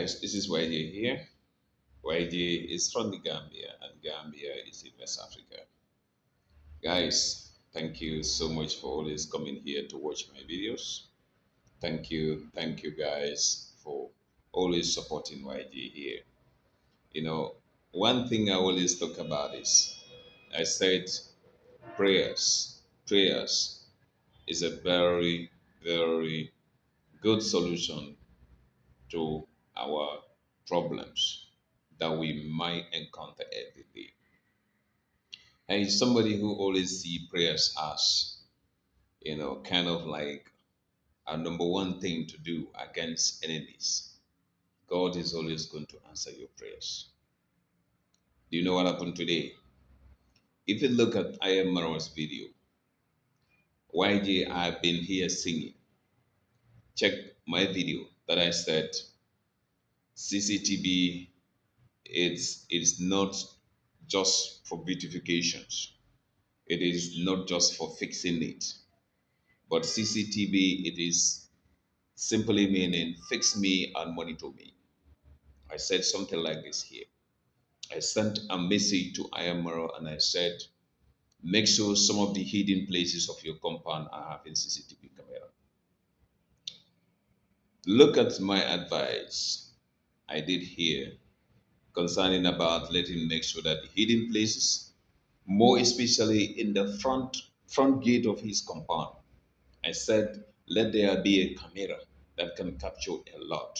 guys, this is YJ here. YJ is from the Gambia, and Gambia is in West Africa. Guys, thank you so much for always coming here to watch my videos. Thank you guys for always supporting YJ here. You know, one thing I always talk about is I said prayers. Prayers is a very good solution to our problems that we might encounter every day. And he's somebody who always see prayers as, kind of like a number one thing to do against enemies. God is always going to answer your prayers. Do you know what happened today? If you look at I am Marwa's video, YJ, I've been here singing. Check my video that I said CCTV it's not just for beautifications. It is not just for fixing it. But CCTV, it is simply meaning fix me and monitor me. I said something like this here. I sent a message to IMRO and I said, make sure some of the hidden places of your compound are having CCTV camera. Look at my advice I did here concerning about letting make sure that the hidden places, more especially in the front gate of his compound, I said, let there be a camera that can capture a lot.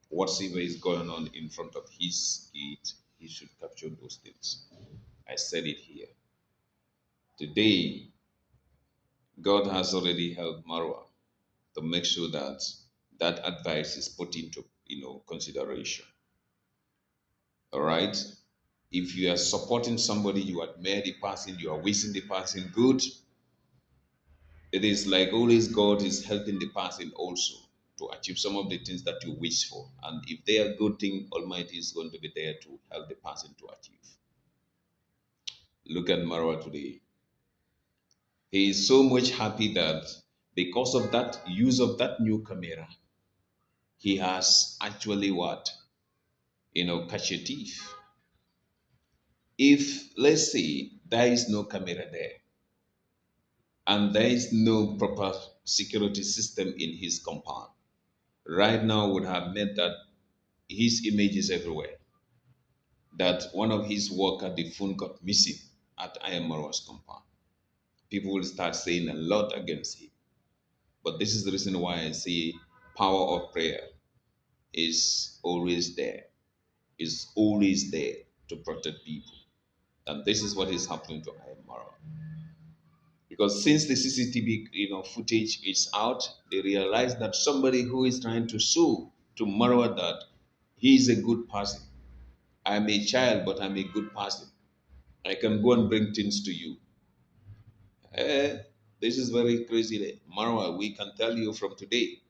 Whatever is going on in front of his gate, he should capture those things. I said it here. Today, God has already helped Marwa to make sure that that advice is put into consideration. All right. If you are supporting somebody, you admire the person, you are wishing the person good, it is like always God is helping the person also to achieve some of the things that you wish for. And if they are good thing, Almighty is going to be there to help the person to achieve. Look at Marwa today. He is so much happy that because of that use of that new camera, he has actually what? Catch a thief. If let's say there is no camera there and there is no proper security system in his compound, right now would have made that his image is everywhere. That one of his worker, the phone got missing at Ayamara's compound. People will start saying a lot against him. But this is the reason why I say power of prayer is always there, is always there to protect people. And this is what is happening to Ayamara. Because since the CCTV footage is out, they realize that somebody who is trying to sue to Marwa that he is a good person. I'm a child, but I'm a good person. I can go and bring things to you. Eh, this is very crazy. Marwa, we can tell you from today,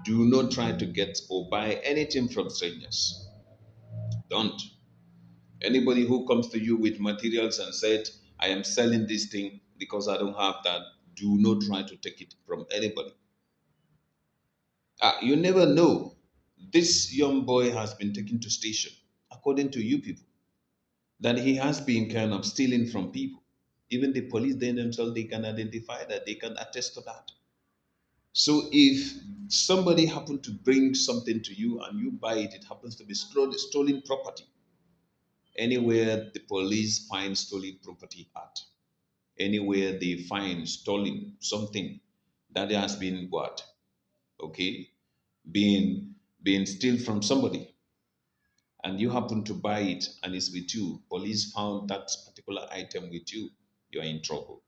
do not try to get or buy anything from strangers. Don't. Anybody who comes to you with materials and said, I am selling this thing because I don't have that, do not try to take it from anybody. You never know. This young boy has been taken to station, according to you people, that he has been kind of stealing from people. Even the police, they themselves, they can identify that, they can attest to that. So if somebody happened to bring something to you and you buy it, it happens to be stolen property. Anywhere the police find stolen property at, anywhere they find stolen something that has been what, okay, being steal from somebody, and you happen to buy it and it's with you, police found that particular item with you, you are in trouble.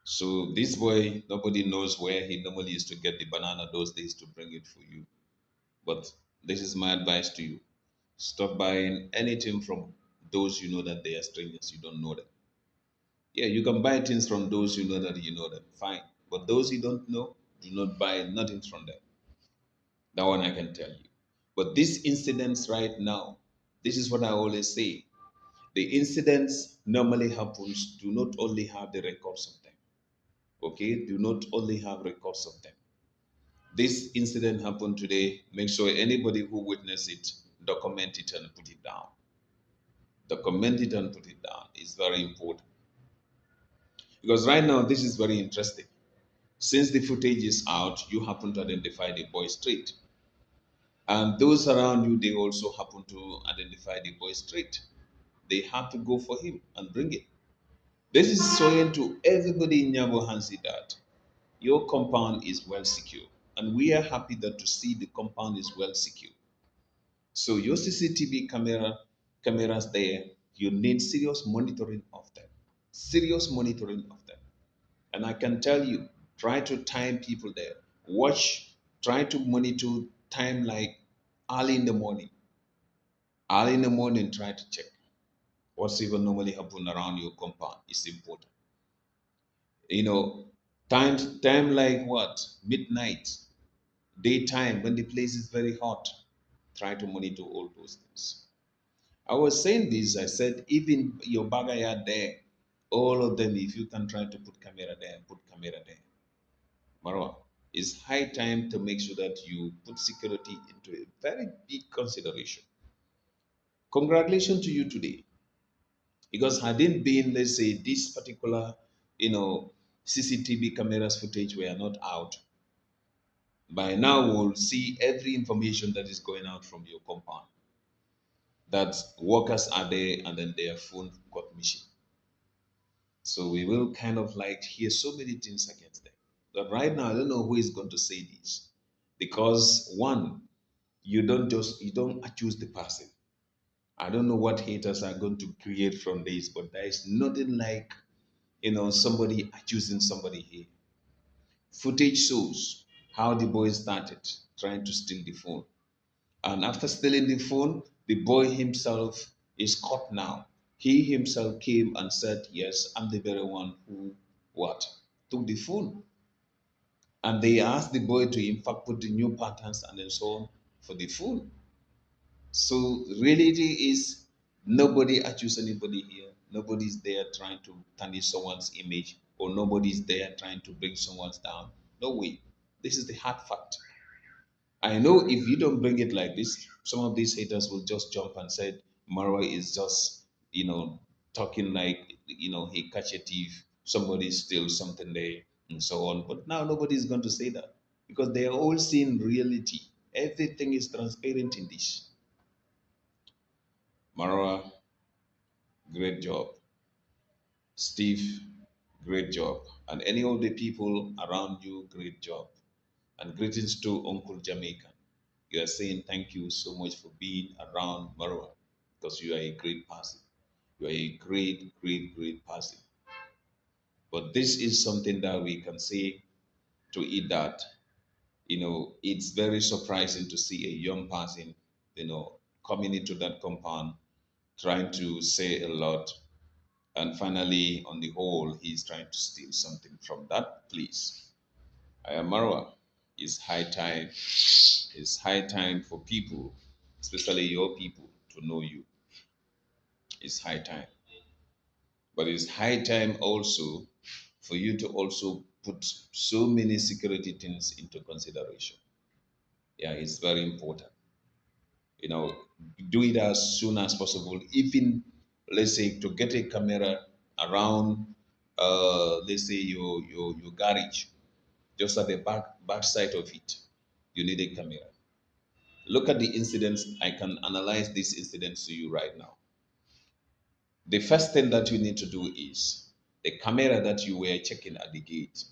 So this boy, nobody knows where he normally used to get the banana those days to bring it for you. But this is my advice to you. Stop buying anything from those you know that they are strangers, you don't know them. Yeah, you can buy things from those you know that you know them, fine. But those you don't know, do not buy nothing from them. That one I can tell you. But these incidents right now, this is what I always say. The incidents normally happens, do not only have the records of them. Okay? Do not only have records of them. This incident happened today. Make sure anybody who witnessed it document it and put it down. Document it and put it down. It's very important because right now this is very interesting. Since the footage is out, you happen to identify the boy straight, and those around you they also happen to identify the boy straight. They have to go for him and bring it. This is showing to everybody in Nyabo Hansi that your compound is well secure, and we are happy that to see the compound is well secure. So your CCTV cameras there, you need serious monitoring of them. Serious monitoring of them. And I can tell you, try to time people there. Watch, try to monitor time like early in the morning. Early in the morning, try to check what's even normally happen around your compound is important. You know, time like what? Midnight, daytime when the place is very hot. Try to monitor all those things. I was saying this, I said, even your bagayard there, all of them, if you can try to put camera there, put camera there. Marwa, it's high time to make sure that you put security into a very big consideration. Congratulations to you today. Because had it been, let's say, this particular, you know, CCTV cameras footage were not out, by now we'll see every information that is going out from your compound. That workers are there and then their phone got missing. So we will kind of like hear so many things against them. But right now, I don't know who is going to say this. Because one, you don't accuse the person. I don't know what haters are going to create from this, but there is nothing like somebody accusing somebody here. Footage shows how the boy started trying to steal the phone. And after stealing the phone, the boy himself is caught now. He himself came and said, yes, I'm the very one who what? Took the phone. And they asked the boy to in fact put the new patterns and then so on for the phone. So reality is nobody accuse anybody here. Nobody's there trying to tarnish someone's image or nobody's there trying to bring someone's down. No way. This is the hard fact. I know if you don't bring it like this, some of these haters will just jump and say Marwa is just, talking like, he catch a thief, somebody steals something there, and so on. But now nobody is going to say that because they are all seeing reality. Everything is transparent in this. Marwa, great job. Steve, great job. And any of the people around you, great job. And greetings to Uncle Jamaican. You are saying thank you so much for being around Marwa because you are a great person. You are a great, great, great person. But this is something that we can say to it that, it's very surprising to see a young person, coming into that compound, trying to say a lot, and finally, on the whole, he's trying to steal something from that place. I am Marwa. It's high time. It's high time for people, especially your people, to know you. It's high time. But it's high time also for you to also put so many security things into consideration. Yeah, it's very important. You know, do it as soon as possible. Even let's say to get a camera around let's say your garage, just at the back side of it, you need a camera. Look at the incidents. I can analyze these incidents to you right now. The first thing that you need to do is the camera that you were checking at the gate.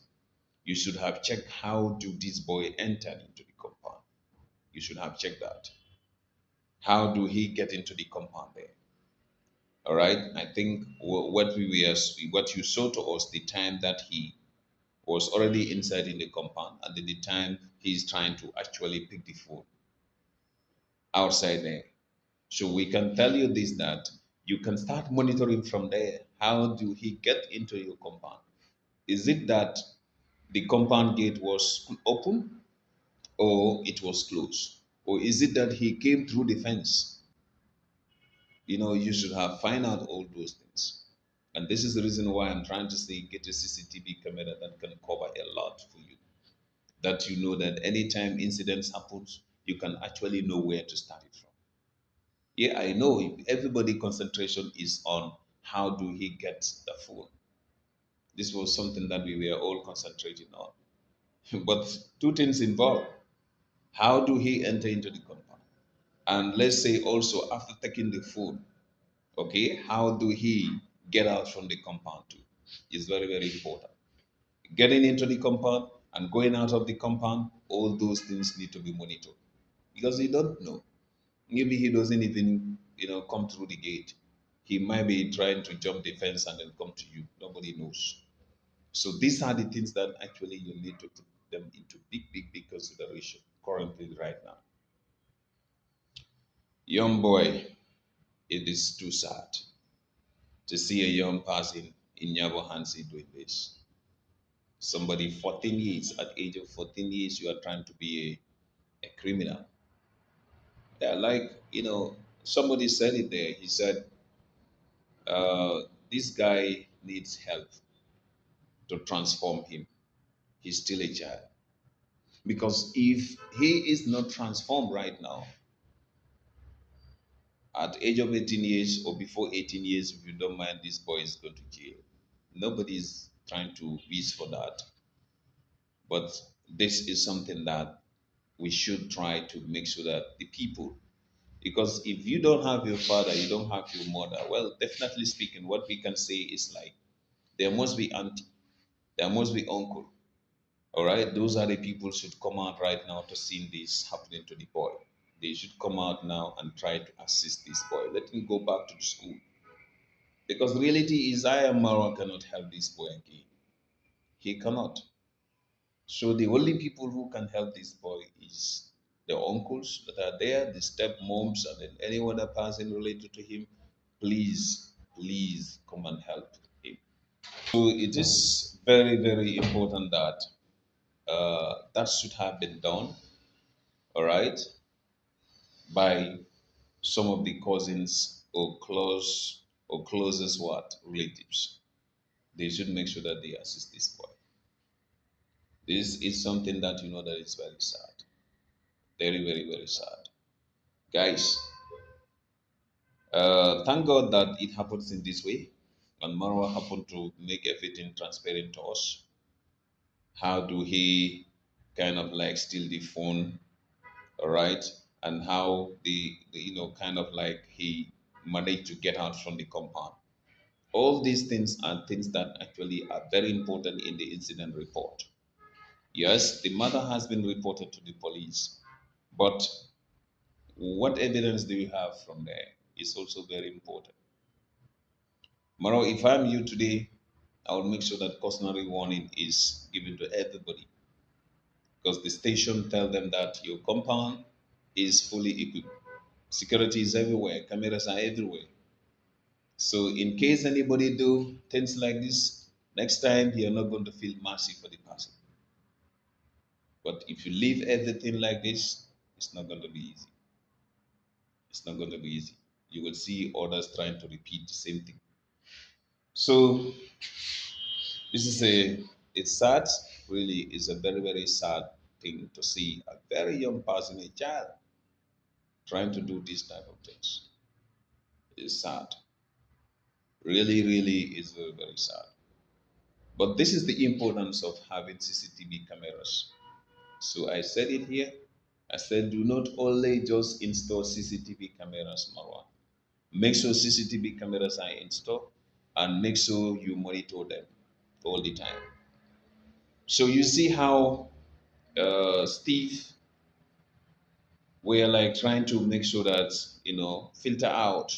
You should have checked how do this boy enter into the compound. You should have checked that. How do he get into the compound there? All right. I think what you saw to us the time that he was already inside in the compound, and then the time he's trying to actually pick the phone outside there. So we can tell you this that you can start monitoring from there. How do he get into your compound? Is it that the compound gate was open or it was closed? Or is it that he came through the fence? You should have find out all those things. And this is the reason why I'm trying to say get a CCTV camera that can cover a lot for you. that you know that anytime incidents happens, you can actually know where to start it from. Yeah, I know everybody concentration is on how do he get the phone. This was something that we were all concentrating on. But two things involved. How do he enter into the compound? And let's say also after taking the phone, okay, how do he get out from the compound too? Is very, very important. Getting into the compound and going out of the compound, all those things need to be monitored because you don't know. Maybe he doesn't even, come through the gate. He might be trying to jump the fence and then come to you. Nobody knows. So these are the things that actually you need to put them into big, big, big consideration currently right now. Young boy, it is too sad to see a young person in Yabo Hansi doing this. Somebody 14 years, at age of 14 years, you are trying to be a criminal. Yeah, like, somebody said it there. He said, uh, this guy needs help to transform him. He's still a child. Because if he is not transformed right now, at age of 18 years or before 18 years, if you don't mind, this boy is going to jail. Nobody is trying to wish for that. But this is something that we should try to make sure that the people, because if you don't have your father, you don't have your mother, well, definitely speaking, what we can say is like there must be auntie, there must be uncle. All right, those are the people should come out right now to see this happening to the boy. They should come out now and try to assist this boy. Let him go back to the school. Because the reality is I am Marwa cannot help this boy again. He cannot. So the only people who can help this boy is the uncles that are there, the stepmoms, and then any other person related to him. Please, please come and help him. So it is very, very important that that should have been done, all right, by some of the cousins or closest what relatives. They should make sure that they assist this boy. This is something that you know that is very sad, very, very, very sad, guys. Thank God that it happens in this way, and Marwa happened to make everything transparent to us. How do he kind of like steal the phone, all right, and how the kind of like he managed to get out from the compound. All these things are things that actually are very important in the incident report. Yes, the mother has been reported to the police, but what evidence do you have from there is also very important. Maro, if I'm you today, I will make sure that cautionary warning is given to everybody because the station tell them that your compound is fully equipped. Security is everywhere, cameras are everywhere. So in case anybody do things like this, next time you're not going to feel mercy for the person. But if you leave everything like this, it's not going to be easy. It's not going to be easy. You will see others trying to repeat the same thing. So this is it's sad, really, it's a very, very sad thing to see a very young person, a child, trying to do this type of things. It's sad. Really, really is very, very sad. But this is the importance of having CCTV cameras. So I said it here. I said, do not only just install CCTV cameras, Marwa. Make sure CCTV cameras are installed and make sure you monitor them all the time. So you see how Steve, we're like trying to make sure that, filter out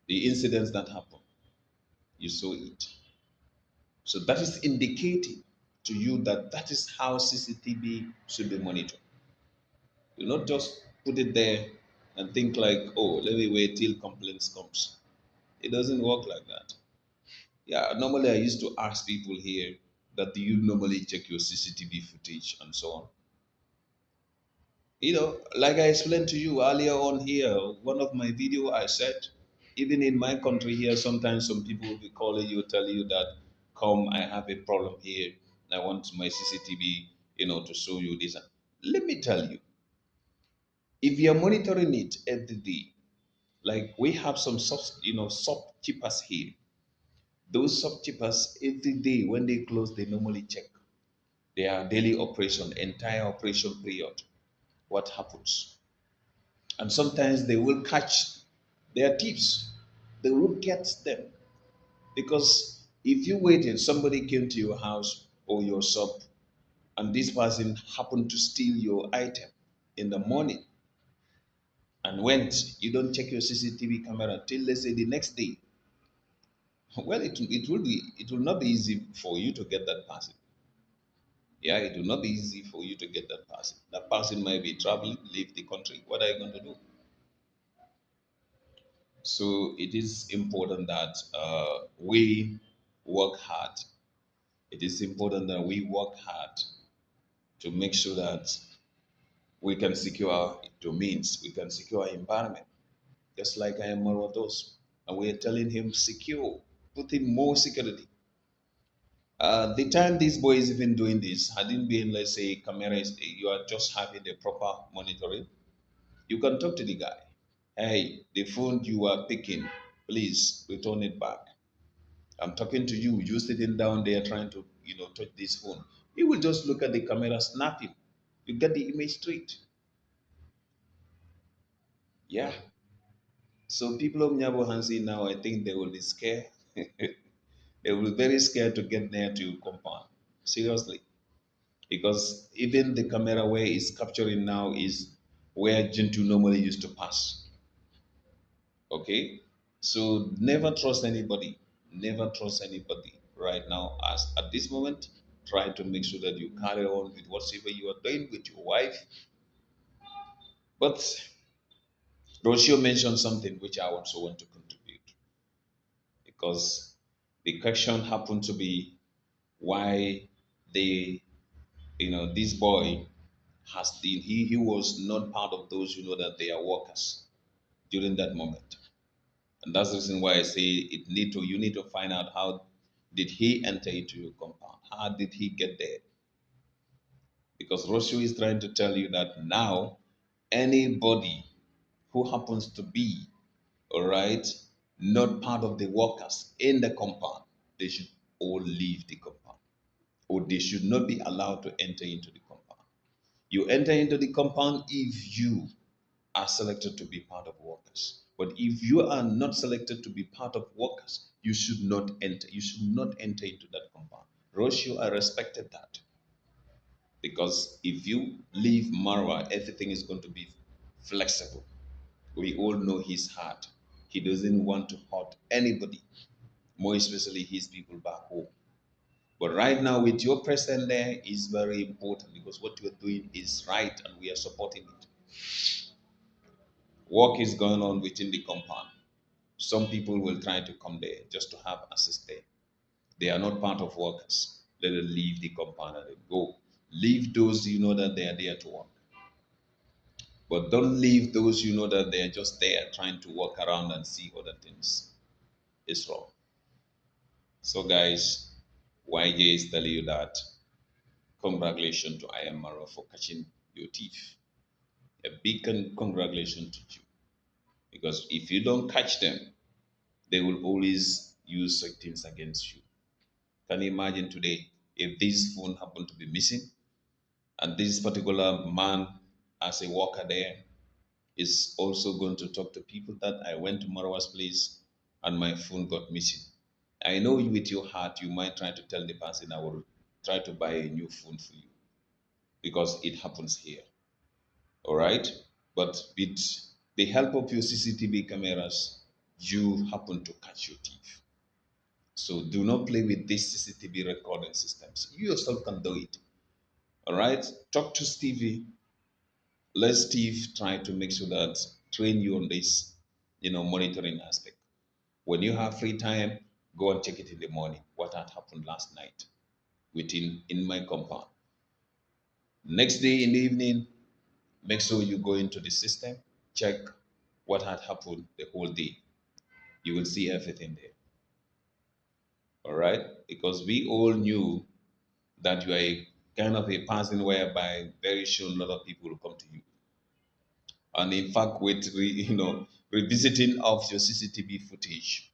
the incidents that happen. You saw it. So that is indicating to you that that is how CCTV should be monitored. You not just put it there and think like, oh, let me wait till complaints comes. It doesn't work like that. Yeah, normally I used to ask people here that do you normally check your CCTV footage and so on. Like I explained to you earlier on here, one of my video I said, even in my country here, sometimes some people will be calling you, tell you that, come, I have a problem here. I want my CCTV. to show you this. Let me tell you, if you are monitoring it every day, like we have some shopkeepers here. Those shopkeepers every day when they close, they normally check their daily operation, entire operation period, what happens. And sometimes they will catch their thieves. They will get them. Because if you wait and somebody came to your house or your shop and this person happened to steal your item in the morning and went, you don't check your CCTV camera till let's say the next day, well, it will not be easy for you to get that person. Yeah, it will not be easy for you to get that person. That person might be traveling, leave the country. What are you going to do? So it is important that we work hard. It is important that we work hard to make sure that we can secure our domains, we can secure our environment, just like I am Marwa does. And we are telling him secure, put in more security. The time this boy is even doing this, hadn't been, let's say, camera is, you are just having the proper monitoring, you can talk to the guy. Hey, the phone you are picking, please return it back. I'm talking to you, you sitting down there trying to, touch this phone. He will just look at the camera, snap him. You get the image straight. Yeah. So people of Nyabo Hansi now, I think they will be scared. They will be very scared to get near to compound. Seriously. Because even the camera where it's capturing now is where Gentoo normally used to pass. Okay? So never trust anybody. Never trust anybody right now. As at this moment, try to make sure that you carry on with whatever you are doing with your wife. But Rocio mentioned something which I also want to contribute because the question happened to be why they, this boy he was not part of those that they are workers during that moment. And that's the reason why I say you need to find out how did he enter into your compound? How did he get there? Because Rocio is trying to tell you that now anybody who happens to be, all right, not part of the workers in the compound, they should all leave the compound. Or they should not be allowed to enter into the compound. You enter into the compound if you are selected to be part of workers. But if you are not selected to be part of workers, you should not enter. You should not enter into that compound. Rocio, I respected that because if you leave Marwa, everything is going to be flexible. We all know his heart. He doesn't want to hurt anybody, more especially his people back home. But right now, with your presence there is very important because what you are doing is right and we are supporting it. Work is going on within the compound. Some people will try to come there just to have access there. They are not part of workers. Let them leave the compound and they go. Leave those that they are there to work. But don't leave those that they are just there trying to walk around and see other things. It's wrong. So guys, YJ is telling you that congratulations to I am Mara for catching your thief. A big congratulations to you. Because if you don't catch them, they will always use such things against you. Can you imagine today if this phone happened to be missing and this particular man as a worker there is also going to talk to people that I went to Marwa's place and my phone got missing. I know with your heart you might try to tell the person I will try to buy a new phone for you because it happens here. All right? But with the help of your CCTV cameras, you happen to catch your thief. So do not play with these CCTV recording systems. You yourself can do it. All right? Talk to Stevie. Let Steve try to make sure that train you on this, monitoring aspect. When you have free time, go and check it in the morning. What had happened last night within in my compound. Next day in the evening, make sure you go into the system, check what had happened the whole day. You will see everything there. All right? Because we all knew that you are kind of a person whereby very soon a lot of people will come to you. And in fact, with revisiting of your CCTV footage,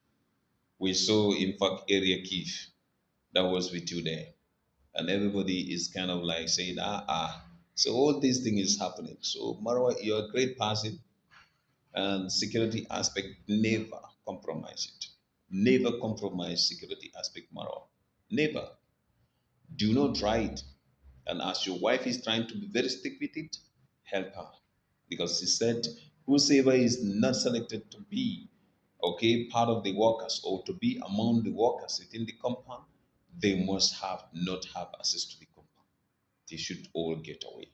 we saw in fact area Keith that was with you there, and everybody is kind of like saying, So all these thing is happening. So Marwa, you're a great person, and security aspect never compromise it. Never compromise security aspect, Marwa. Never. Do not try it. And as your wife is trying to be very strict with it, help her. Because she said, whosoever is not selected to be, okay, part of the workers or to be among the workers within the compound, they must have not have access to the compound. They should all get away.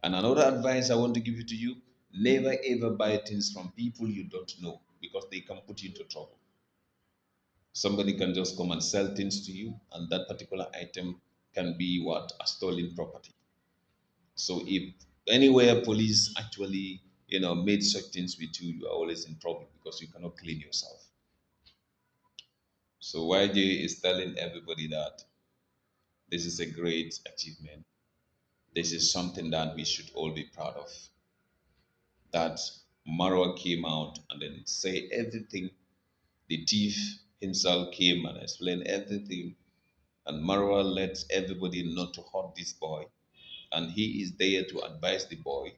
And another advice I want to give you to you, never ever buy things from people you don't know because they can put you into trouble. Somebody can just come and sell things to you, and that particular item can be what? A stolen property. So if anywhere police actually, made such things with you, you are always in trouble because you cannot clean yourself. So YJ is telling everybody that this is a great achievement. This is something that we should all be proud of. That Marwa came out and then say everything. The thief himself came and explained everything. And Marwa let everybody not to hurt this boy. And he is there to advise the boy.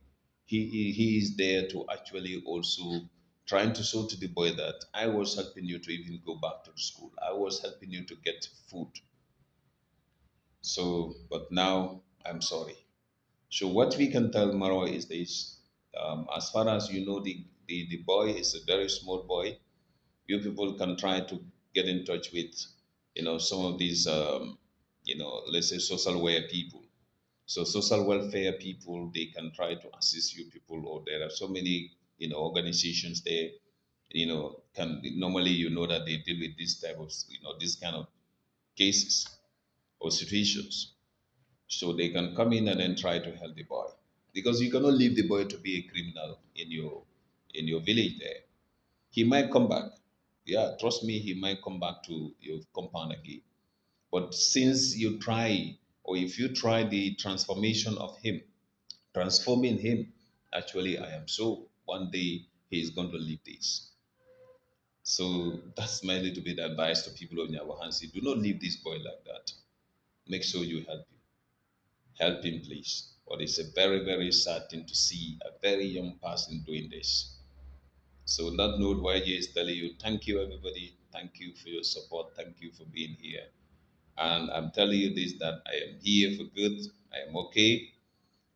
He is there to actually also trying to show to the boy that I was helping you to even go back to the school. I was helping you to get food. So, but now I'm sorry. So what we can tell Marwa is this: as far as you know, the boy is a very small boy. You people can try to get in touch with, some of these, let's say social welfare people. So social welfare people, they can try to assist you people, or there are so many, organizations there, can normally, that they deal with this type of, this kind of cases or situations. So they can come in and then try to help the boy, because you cannot leave the boy to be a criminal in your village there. He might come back. Yeah, trust me, he might come back to your compound again. But since you try, or if you try the transformation of him, transforming him, actually, I am so one day he is going to leave this. So that's my little bit advice to people on your hands. Do not leave this boy like that. Make sure you help him. Help him, please. But it's a very, very sad thing to see a very young person doing this. So on that note, YJ is telling you, thank you everybody. Thank you for your support. Thank you for being here. And I'm telling you this, that I am here for good. I am okay.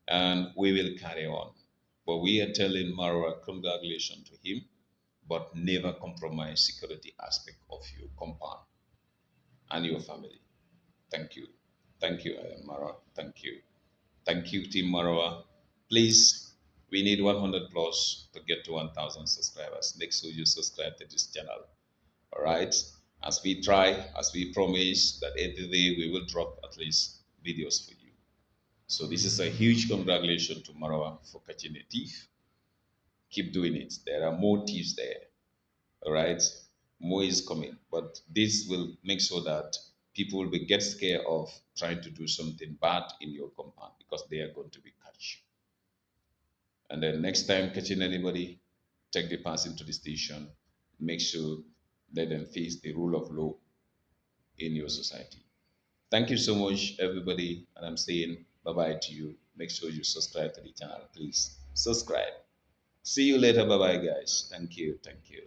And we will carry on. But we are telling Marwa congratulations to him, but never compromise security aspect of your compound and your family. Thank you. Thank you, I am Marwa. Thank you. Thank you, Team Marwa. Please, we need 100 plus to get to 1,000 subscribers. Make sure you subscribe to this channel. All right. As we try, as we promise that every day we will drop at least videos for you. So this is a huge congratulations to Marwa for catching a thief. Keep doing it. There are more thieves there. All right. More is coming, but this will make sure that people will get scared of trying to do something bad in your compound because they are going to be catch. And then next time catching anybody, take the person to the station. Make sure let them face the rule of law in your society. Thank you so much, everybody. And I'm saying bye bye to you. Make sure you subscribe to the channel, please. Subscribe. See you later. Bye bye, guys. Thank you. Thank you.